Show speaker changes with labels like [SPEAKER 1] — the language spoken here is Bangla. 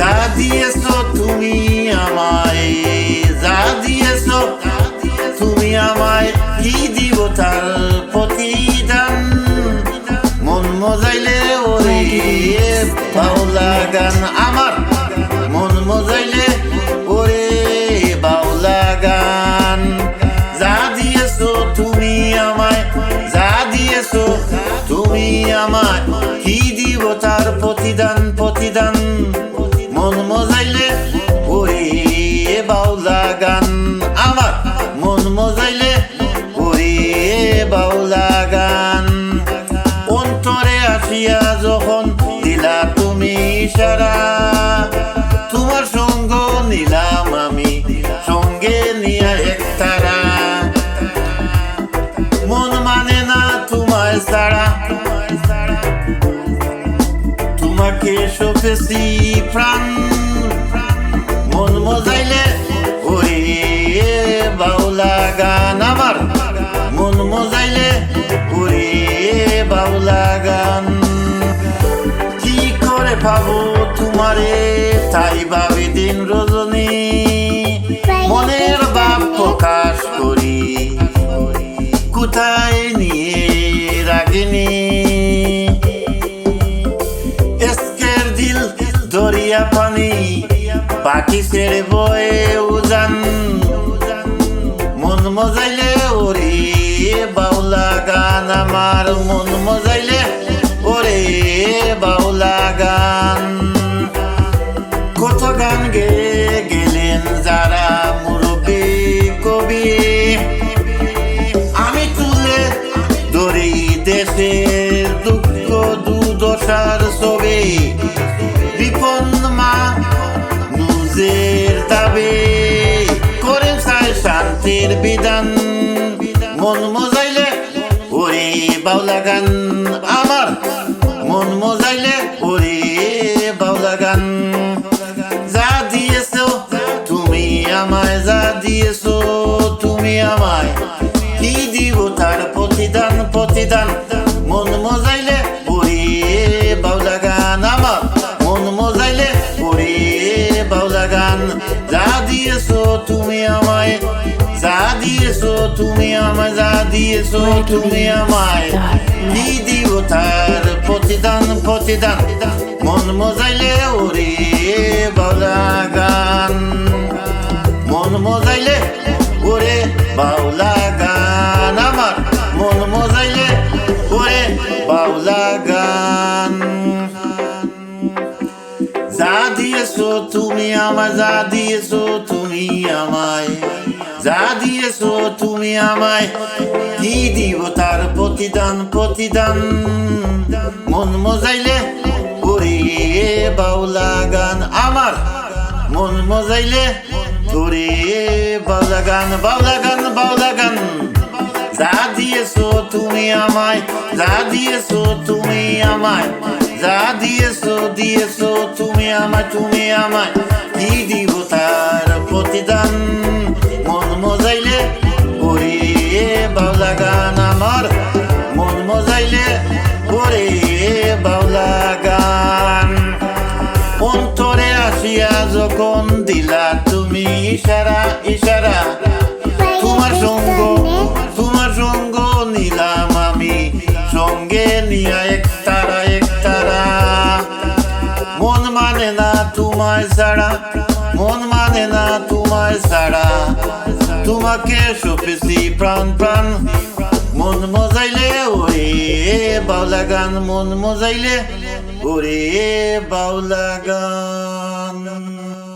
[SPEAKER 1] যা দিয়েছো তুমি আমায়, যা দিয়েছো তুমি আমায়, কি দিব তার প্রতিদান। মন মজাইলে ওরে বাউলা গান আমার, মন মজাইলে ওরে বাউলা গান। যা দিয়েছো তুমি আমায়, যা দিয়েছো তুমি আমায়, কি দিব তার প্রতিদান প্রতিদান। মন মজাইলে ওরে বাউলা গান আমার, মন মজাইলে ওরে বাউলা গান। অন্তরে আসিয়া যখন দিলা তুমি ইশারা, তোমার সঙ্গ নিলাম আমি সঙ্গে নিয়ে একতারা। মন মানে না তোমায় ছাড়া, তোমাকে সপেছি প্রাণ। মন মজাইলে ওরে বাউলা গান আমার, মন মজাইলে ওরে বাউলা গান। কি করে পাবো তোমারে তাই ভাবি দিন রজনী, মনের ভাব প্রকাশ করি কোথায় নিয়ে রাখিনি। এসকের দিল দরিয়া পানি, পাখি ছেড়ে বয়ে উজান। মন মজাইলে ওরে বাউলা গান আমার, মন মজাইলে ওরে বাউলা গান। কত গান গেয়ে গেলেন যারা মুরব্বী কবি, আমি তুলে ধরি দেশের দুঃখ দুর্দশার ছবি। বিপন্ন মা নুজের দাবি করে চায় শান্তির বিধান। মন মজাইলে ওরে বাউলা গান আমার, মন মজাইলে ওরে বাউলা গান। যা দিয়েছো তুমি আমায়, যা দিয়েছো তুমি আমায়, কি দিব তার প্রতিদান প্রতিদান। মন মজাইলে ওরে বাউলা গান আমার, মন মজাইলে ওরে বাউলা গান। যা দিয়েছো তুমি আমায়, যা দিয়েছো তুমি আমায়, যা দিয়েছো তুমি আমায়, কি দিব তার প্রতিদান প্রতিদান। মন মজাইলে ওরে বাউলা গান, মন মজাইলে ওরে বাউলা গান আমার, মন মজাইলে ওরে বাউলা গান। যা দিয়েছো তুমি আমায়, যা দিয়েছো তুমি আমায়, যা দিয়েছো তুমি আমায়, কি দিব তার প্রতিদান প্রতিদান। মন মজাইলে ওরে বাউলা গান আমার, মন মজাইলে ওরে বাউলা গান বাউলা গান বাউলা গান। যা দিয়েছো তুমি আমায়, যা দিয়েছো তুমি আমায়, যা দিয়েছো দিয়েছো তুমি আমায় তুমি আমায়, কি দিব তার প্রতিদান। মন মজাইলে ওরে বাউলা গান আমার, মন মজাইলে ওরে বাউলা গান। অন্তরে আসিয়া যখন দিলা তুমি ইশারা ইশারা, তোমার সঙ্গ নিলাম আমি সঙ্গে নিয়ে একতারা একতারা। মন মানে না তোমায় ছাড়া, মন মানে না তোমায় ছাড়া, তোমাকে সপেছি প্রাণ প্রাণ। মন মজাইলে ওরে বাউলা গান, মন মজাইলে ওরে বাউলা গান।